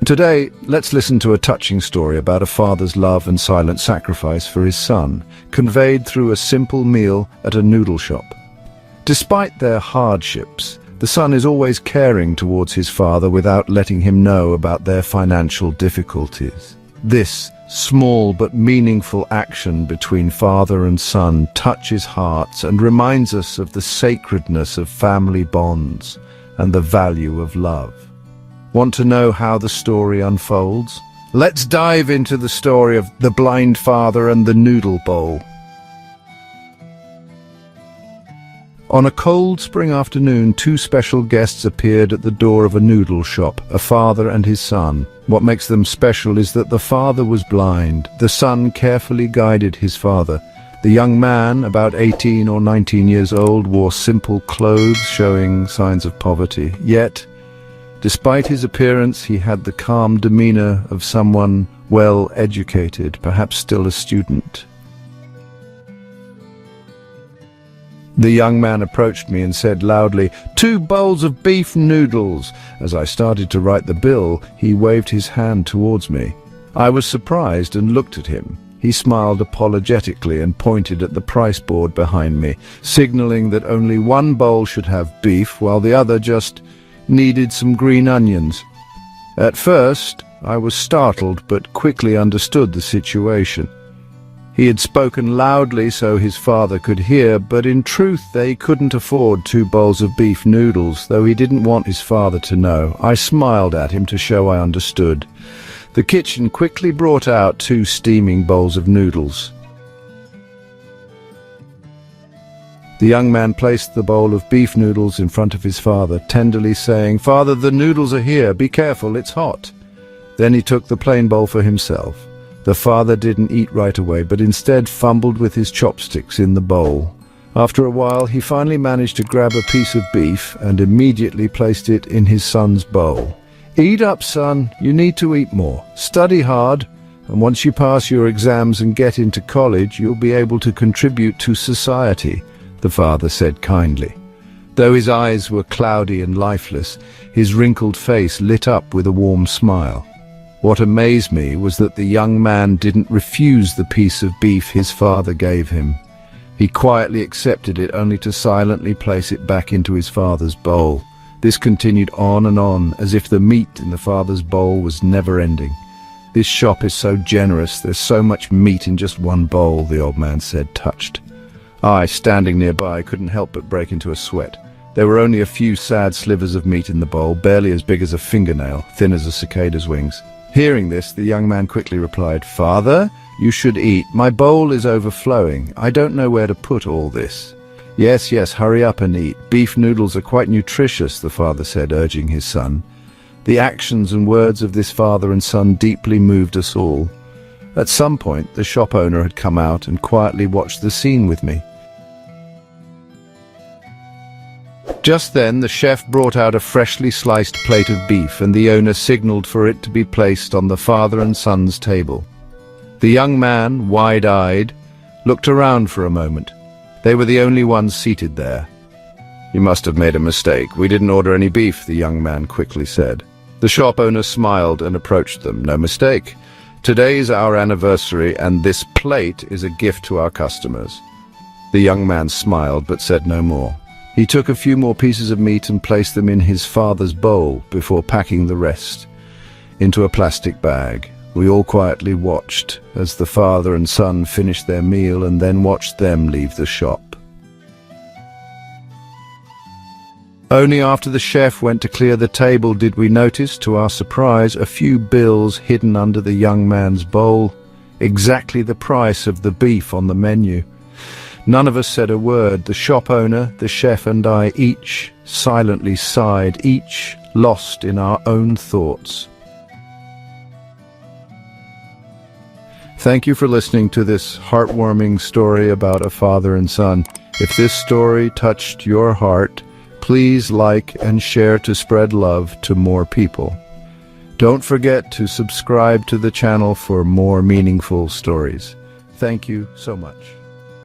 Today, let's listen to a touching story about a father's love and silent sacrifice for his son, conveyed through a simple meal at a noodle shop. Despite their hardships, the son is always caring towards his father without letting him know about their financial difficulties. This small but meaningful action between father and son touches hearts and reminds us of the sacredness of family bonds and the value of love. Want to know how the story unfolds? Let's dive into the story of the blind father and the noodle bowl. On a cold spring afternoon, two special guests appeared at the door of a noodle shop, a father and his son. What makes them special is that the father was blind. The son carefully guided his father. The young man, about 18 or 19 years old, wore simple clothes showing signs of poverty. Yet, despite his appearance, he had the calm demeanor of someone well educated, perhaps still a student. The young man approached me and said loudly, "2 bowls of beef noodles." As I started to write the bill, he waved his hand towards me. I was surprised and looked at him. He smiled apologetically and pointed at the price board behind me, signaling that only 1 bowl should have beef, while the other just needed some green onions. At first, I was startled but quickly understood the situation. He had spoken loudly so his father could hear, but in truth they couldn't afford 2 bowls of beef noodles, though he didn't want his father to know. I smiled at him to show I understood. The kitchen quickly brought out 2 steaming bowls of noodles. The young man placed the bowl of beef noodles in front of his father, tenderly saying, "Father, the noodles are here. Be careful, it's hot." Then he took the plain bowl for himself. The father didn't eat right away, but instead fumbled with his chopsticks in the bowl. After a while, he finally managed to grab a piece of beef and immediately placed it in his son's bowl. "Eat up, son. You need to eat more. Study hard, and once you pass your exams and get into college, you'll be able to contribute to society," the father said kindly. Though his eyes were cloudy and lifeless, his wrinkled face lit up with a warm smile. What amazed me was that the young man didn't refuse the piece of beef his father gave him. He quietly accepted it, only to silently place it back into his father's bowl. This continued on, as if the meat in the father's bowl was never ending. "This shop is so generous. There's so much meat in just 1 bowl," the old man said, touched. I, standing nearby, couldn't help but break into a sweat. There were only a few sad slivers of meat in the bowl, barely as big as a fingernail, thin as a cicada's wings. Hearing this, the young man quickly replied, "Father, you should eat. My bowl is overflowing. I don't know where to put all this." Yes, hurry up and eat. Beef noodles are quite nutritious," the father said, urging his son. The actions and words of this father and son deeply moved us all. At some point, the shop owner had come out and quietly watched the scene with me. Just then, the chef brought out a freshly sliced plate of beef, and the owner signaled for it to be placed on the father and son's table. The young man, wide-eyed, looked around for a moment. They were the only ones seated there. "You must have made a mistake. We didn't order any beef," the young man quickly said. The shop owner smiled and approached them. "No mistake. Today's our anniversary, and this plate is a gift to our customers." The young man smiled but said no more. He took a few more pieces of meat and placed them in his father's bowl before packing the rest into a plastic bag. We all quietly watched as the father and son finished their meal and then watched them leave the shop. Only after the chef went to clear the table did we notice, to our surprise, a few bills hidden under the young man's bowl, exactly the price of the beef on the menu. None of us said a word. The shop owner, the chef, and I each silently sighed, each lost in our own thoughts. Thank you for listening to this heartwarming story about a father and son. If this story touched your heart, please like and share to spread love to more people. Don't forget to subscribe to the channel for more meaningful stories. Thank you so much.